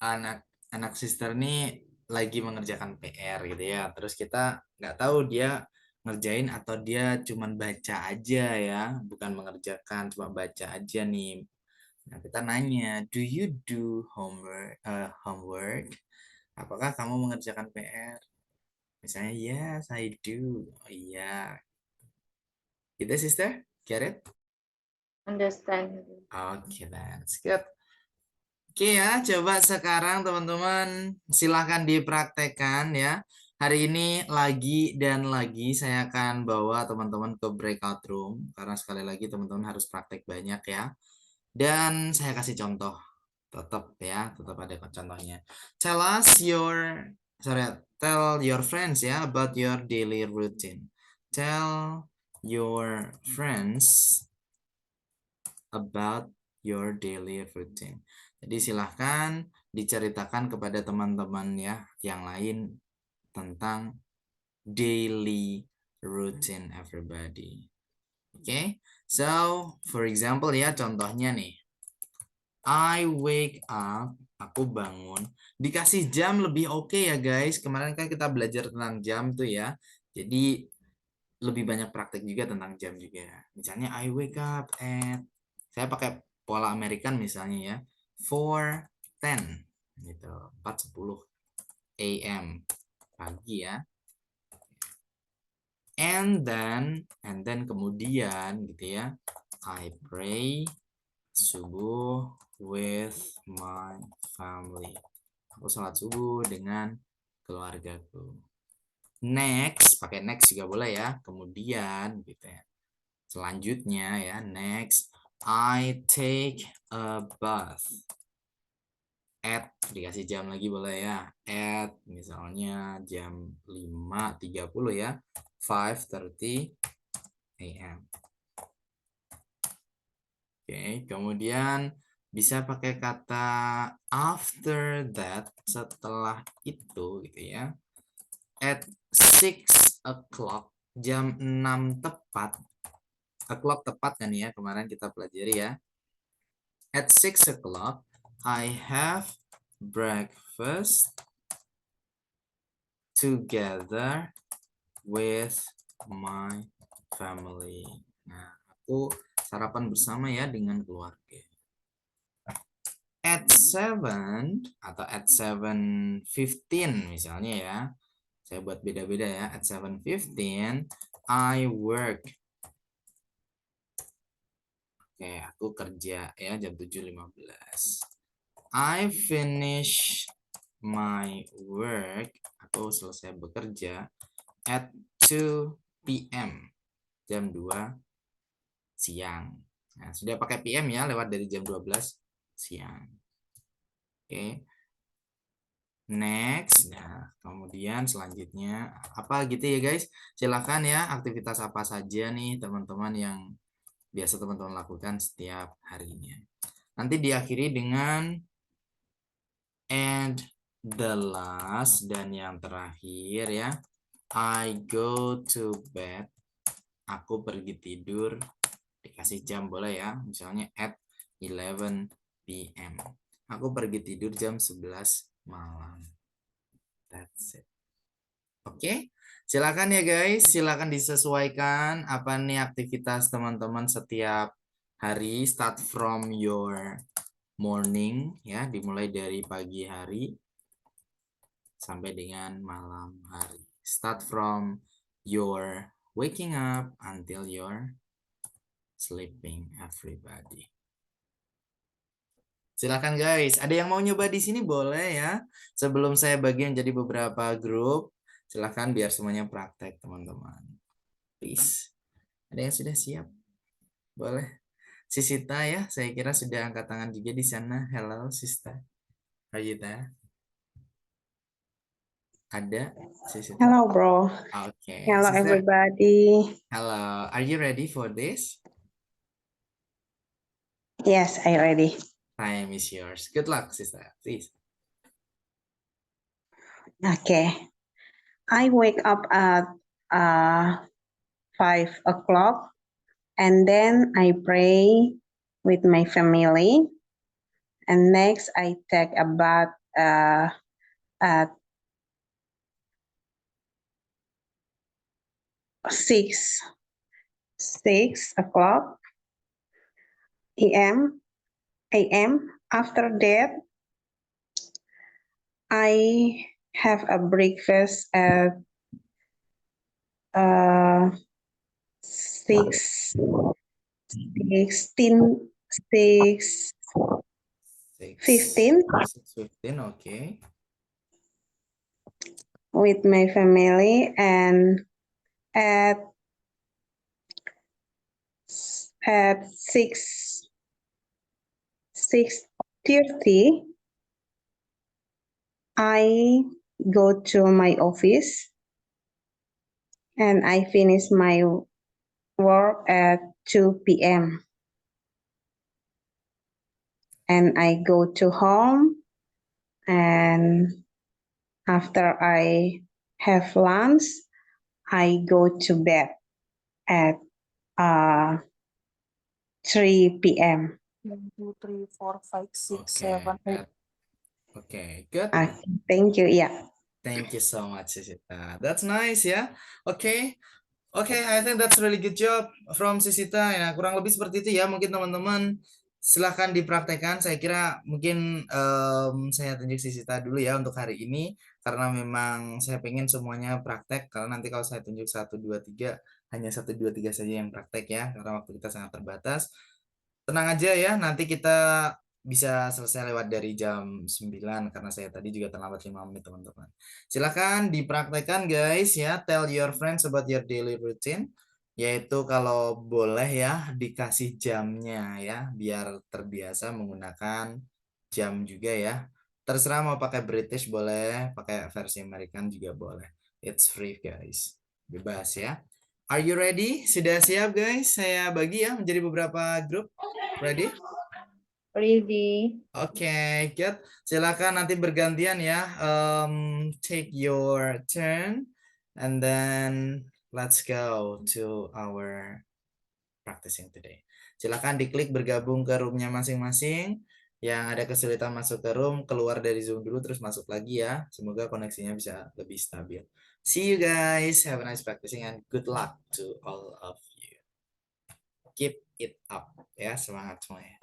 anak sister nih lagi mengerjakan PR gitu ya. Terus kita nggak tahu dia ngerjain atau dia cuman baca aja ya, bukan mengerjakan, cuma baca aja nih. Nah, kita nanya, do you do homework? Apakah kamu mengerjakan PR? Misalnya, yes, I do. Oh iya. Gitu, sister? Get it? Understand. Oke, that's good. Oke ya, coba sekarang teman-teman silahkan dipraktekkan ya. Hari ini lagi dan lagi saya akan bawa teman-teman ke breakout room. Karena sekali lagi teman-teman harus praktek banyak ya. Dan saya kasih contoh. Tetap ya, tetap ada contohnya. Tell your friends ya about your daily routine. Tell your friends about your daily routine. Jadi silahkan diceritakan kepada teman-teman ya yang lain tentang daily routine everybody. Okay, so for example ya contohnya nih, I wake up, aku bangun, dikasih jam lebih oke ya guys. Kemarin kan kita belajar tentang jam tuh ya, jadi lebih banyak praktek juga tentang jam juga. Misalnya I wake up at, saya pakai pola American misalnya ya, 4:10 gitu, 4:10 AM pagi ya. And then kemudian gitu ya, I pray subuh with my family. Aku sholat subuh dengan keluargaku. Next, pakai next juga boleh ya. Kemudian gitu ya. Selanjutnya ya, next I take a bath. At, dikasih jam lagi boleh ya. At misalnya jam 5:30 ya. 5:30 AM. Oke, kemudian bisa pakai kata after that, setelah itu gitu ya. At 6 o'clock, jam 6 tepat. O'clock tepat kan ya, kemarin kita pelajari ya. At 6 o'clock, I have breakfast together with my family. Nah, aku sarapan bersama ya dengan keluarga. At 7 atau at 7:15 misalnya ya. Saya buat beda-beda ya. At 7:15 I work. Oke, aku kerja ya jam 7:15. I finish my work. Aku selesai bekerja at 2 p.m. jam 2 siang. Nah, sudah pakai PM ya, lewat dari jam 12 siang. Oke. Next. Nah, kemudian selanjutnya apa gitu ya guys? Silakan ya, aktivitas apa saja nih teman-teman yang biasa teman-teman lakukan setiap harinya. Nanti diakhiri dengan and the last, dan yang terakhir ya, I go to bed. Aku pergi tidur. Dikasih jam boleh ya, misalnya at 11 p.m. Aku pergi tidur jam 11 malam. That's it. Oke, silakan ya guys, silakan disesuaikan apa nih aktivitas teman-teman setiap hari, start from your morning ya, dimulai dari pagi hari sampai dengan malam hari. Start from your waking up until your sleeping everybody. Silakan guys, ada yang mau nyoba di sini boleh ya. Sebelum saya bagi menjadi beberapa grup, silakan biar semuanya praktek teman-teman. Please. Ada yang sudah siap? Boleh. Sisita ya, saya kira sudah angkat tangan juga di sana. Hello Sista. Are you there? Ada Sisita? Hello, bro. Okay. Hello, Sister. everybody. Hello. Are you ready for this? Yes, I ready. Time is yours. Good luck, sister. Please. Okay. I wake up at 5 o'clock and then I pray with my family. And next I take a bath at 6 o'clock a.m. After that, I have a breakfast at 6:15 6:15, okay. with my family, and at 6:30 I go to my office and I finish my work at 2 p.m. and I go to home, and after I have lunch I go to bed at 3 p.m. 1, 2, 3, 4, 5, 6, Okay. 7, 8. Okay, good. Thank you. Yeah. Thank you so much, Sisita. That's nice ya. Okay. Okay, I think that's really good job from Sisita. Ya, kurang lebih seperti itu ya. Mungkin teman-teman silahkan dipraktekkan. Saya kira mungkin saya tunjuk Sisita dulu ya untuk hari ini. Karena memang saya pengen semuanya praktek. Karena nanti kalau saya tunjuk 1, 2, 3, hanya 1, 2, 3 saja yang praktek ya. Karena waktu kita sangat terbatas. Tenang aja ya, nanti kita bisa selesai lewat dari jam 9 karena saya tadi juga terlambat 5 menit teman-teman. Silahkan dipraktekkan guys ya, tell your friends about your daily routine, yaitu kalau boleh ya dikasih jamnya ya, biar terbiasa menggunakan jam juga ya. Terserah mau pakai British boleh, pakai versi American juga boleh. It's free guys, bebas ya. Are you ready? Sudah siap guys? Saya bagi ya menjadi beberapa grup. Ready? Ready. Oke, good. Silakan nanti bergantian ya. Take your turn and then let's go to our practicing today. Silakan diklik bergabung ke roomnya masing-masing. Yang ada kesulitan masuk ke room, keluar dari Zoom dulu terus masuk lagi ya. Semoga koneksinya bisa lebih stabil. See you guys. Have a nice practicing and good luck to all of you. Keep it up. Ya, semangat semuanya.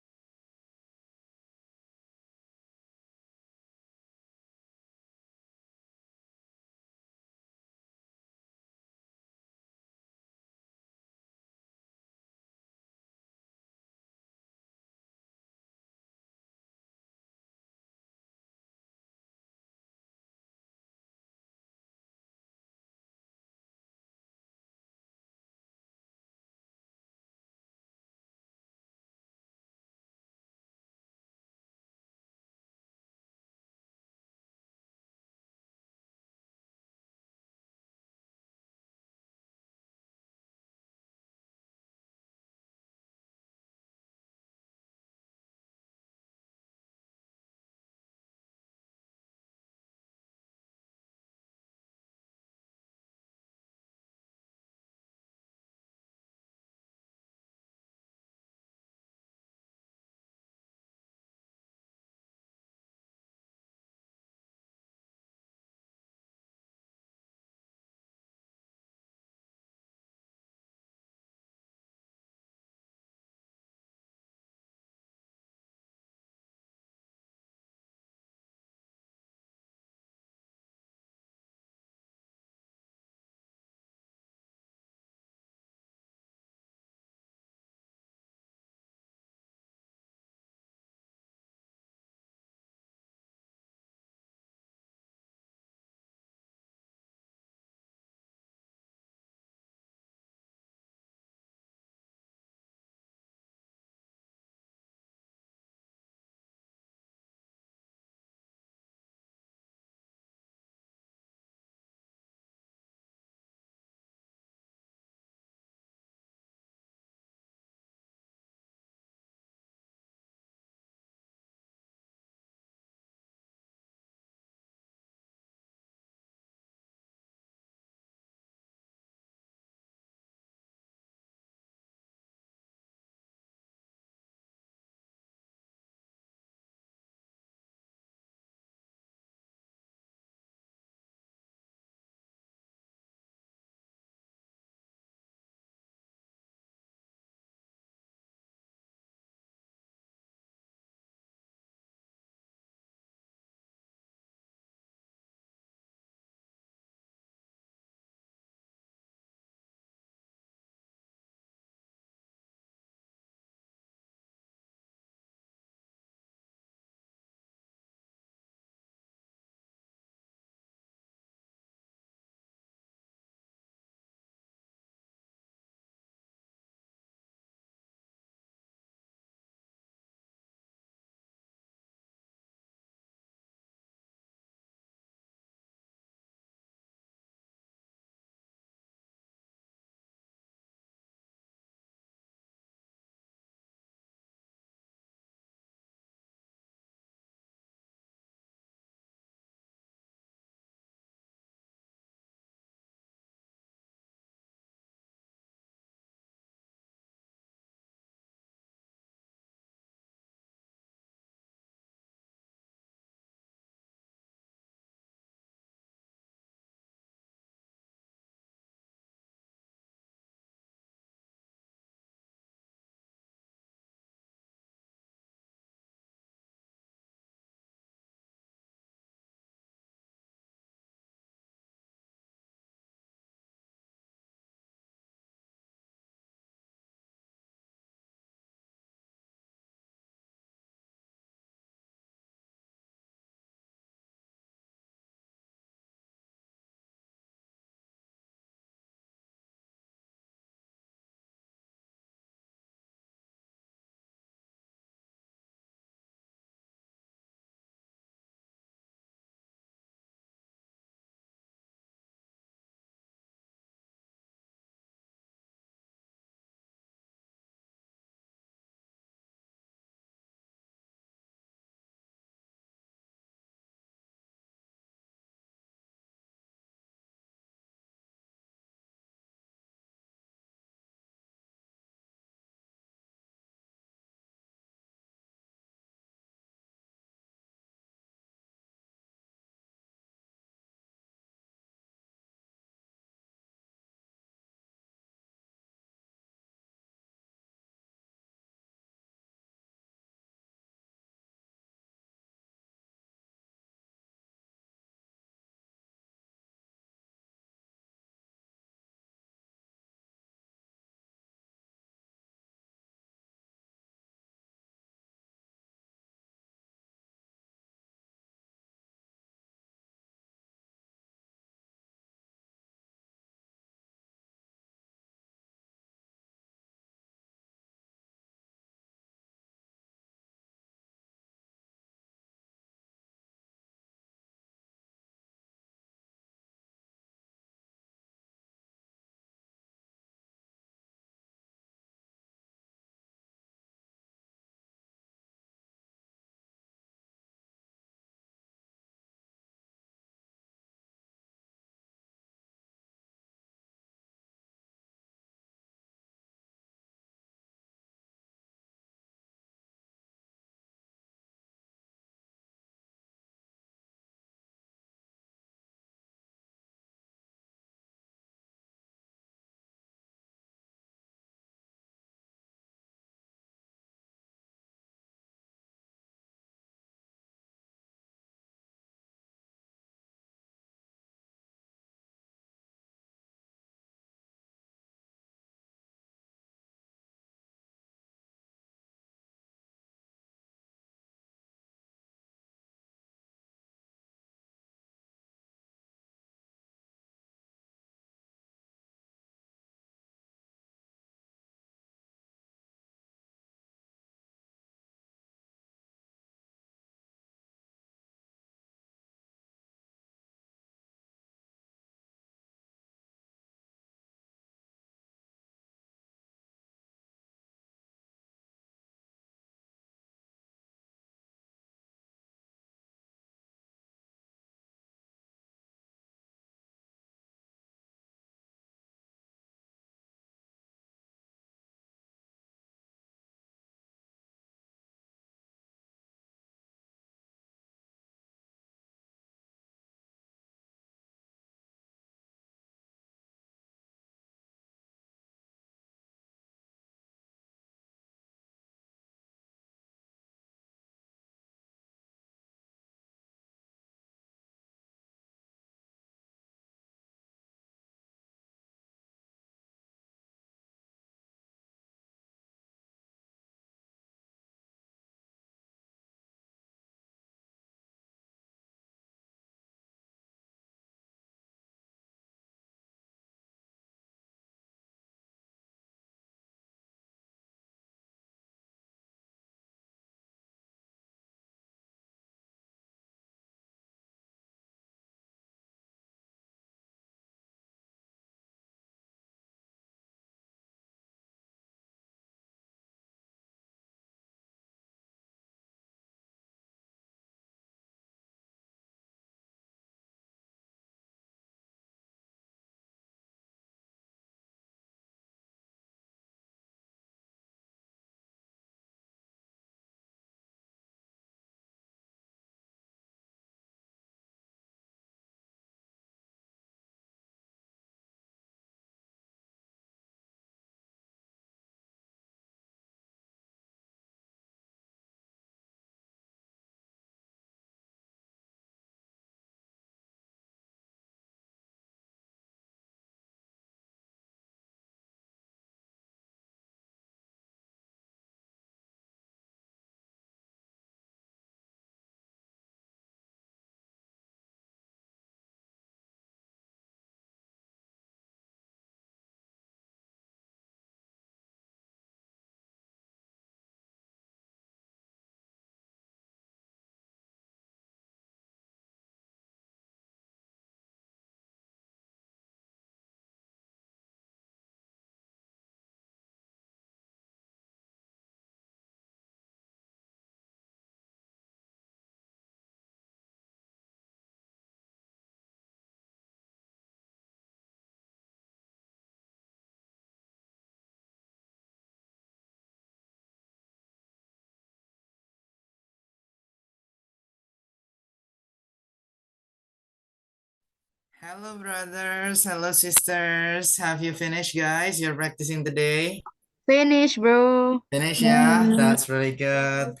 Hello, brothers. Hello, sisters. Have you finished, guys? You're practicing today? Finish, bro. Finish, yeah? That's really good.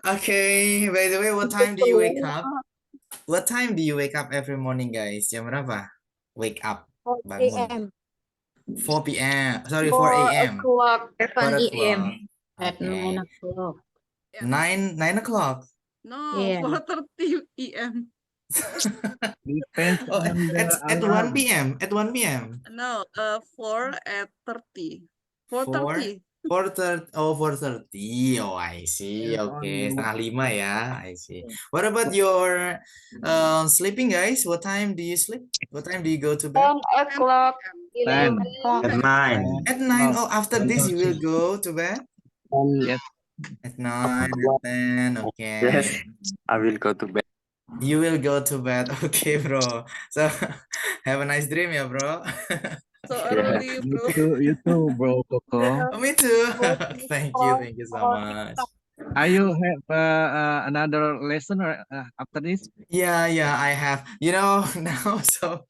Okay, by the way, what time do you wake up? What time do you wake up every morning, guys? Jam berapa? Wake up, 4 bangun. a.m. 4 p.m. Sorry, 4 4 a.m. o'clock. 4 7 o'clock. At Okay. 9 o'clock. 9 o'clock. No, Yeah. 4:30 p.m. Depends Oh, on the at 1 alarm. p.m. At 1 p.m. No, 4:30. 4 4:30. 4:30. Oh, 4:30. Oh, I see. Depends Okay, on 4:30 ya. I see. What about your sleeping, guys? What time do you sleep? What time do you go to bed? 10 o'clock. 10. 11 At 9. At 9. Oh, Oh, after this you will go to bed? yes. At 9, at 10. Okay. Yes, I will go to bed. You will go to bed. Okay, bro. So have a nice dream ya, bro. So Yeah. early, bro. You too, bro, Coco. Oh, me too. Thank you so much. Are you have another lesson or after this? Yeah, I have. You know, now so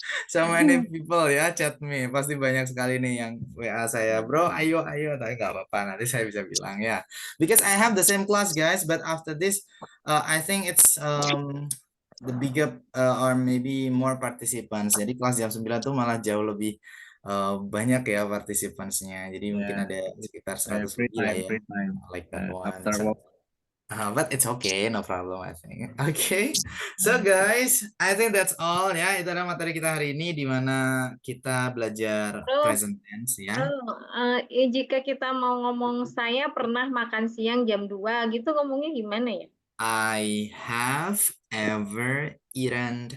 many people ya chat me. Pasti banyak sekali nih yang WA saya, bro. Ayo. Tapi nggak apa-apa. Nanti saya bisa bilang ya. Because I have the same class, guys. But after this, I think it's the bigger or maybe more participants. Jadi kelas jam 9 tuh malah jauh lebih banyak ya participansnya. Jadi mungkin Yeah. ada sekitar 100 Free lebih lah ya. time. Like that one. After So, work. but it's okay, no problem, I think. Okay, so guys, I think that's all ya. Itu adalah materi kita hari ini di mana kita belajar Bro, present tense ya. jika kita mau ngomong saya pernah makan siang jam 2 gitu ngomongnya gimana ya? I have ever eaten.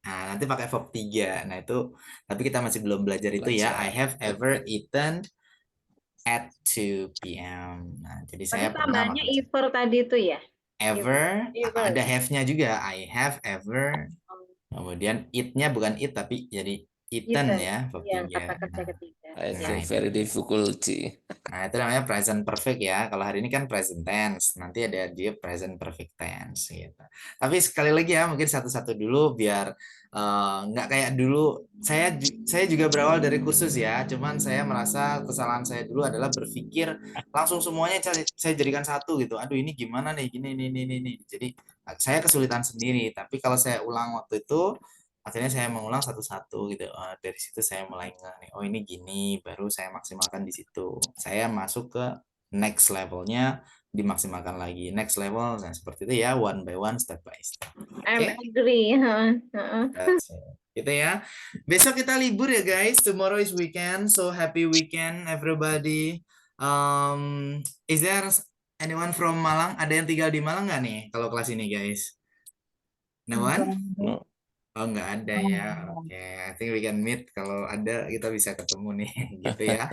Nah, nanti pakai verb 3. Nah, itu tapi kita masih belum belajar itu ya. I have ever eaten at 2 p.m. Nah, jadi saya Tapi pernah tambahnya makan ever tadi itu ya? ever, Ever. ada have-nya juga. I have ever. Kemudian it-nya bukan it tapi jadi eaten ya, verb Yang 3. kata kerja ketiga. I Nah, think itu. very difficulty. Nah, itu namanya present perfect ya. Kalau hari ini kan present tense, nanti ada dia present perfect tense gitu. Tapi sekali lagi ya, mungkin satu-satu dulu biar nggak kayak dulu. Saya juga berawal dari kursus ya. Cuman saya merasa kesalahan saya dulu adalah berpikir langsung semuanya saya jadikan satu gitu. Aduh, ini gimana nih? Gini, ini. Jadi saya kesulitan sendiri. Tapi kalau saya ulang waktu itu, akhirnya saya mengulang satu-satu gitu. Dari situ saya mulai nih, oh ini gini, baru saya maksimalkan di situ. Saya masuk ke next levelnya, dimaksimalkan lagi. Next level, nah seperti itu ya, one by one, step by step. I'm Oke, agree. that's it. Gitu ya. Besok kita libur ya guys. Tomorrow is weekend, so happy weekend everybody. Is there anyone from Malang? Ada yang tinggal di Malang nggak nih kalau kelas ini guys? No one? No. Oh, nggak ada ya. Oke, I think we can meet. Kalau ada, kita bisa ketemu nih, gitu ya.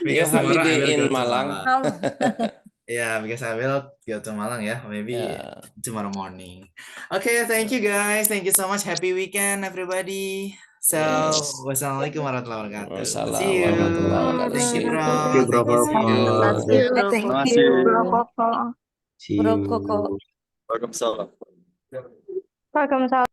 You Because tomorrow I holiday will in go to Malang. Yeah, because I will go to Malang ya. Maybe Yeah. tomorrow morning. Okay, thank you guys. Thank you so much. Happy weekend, everybody. So, Yes. wassalamualaikum warahmatullahi wabarakatuh. Wassalam See you. warahmatullahi wabarakatuh. Thank you, See you. bro. Thank you, bro. Thank you, see you. Thank Terima you, kasih. Bro Koko. See Bro you. Koko. Waalaikumsalam. Waalaikumsalam.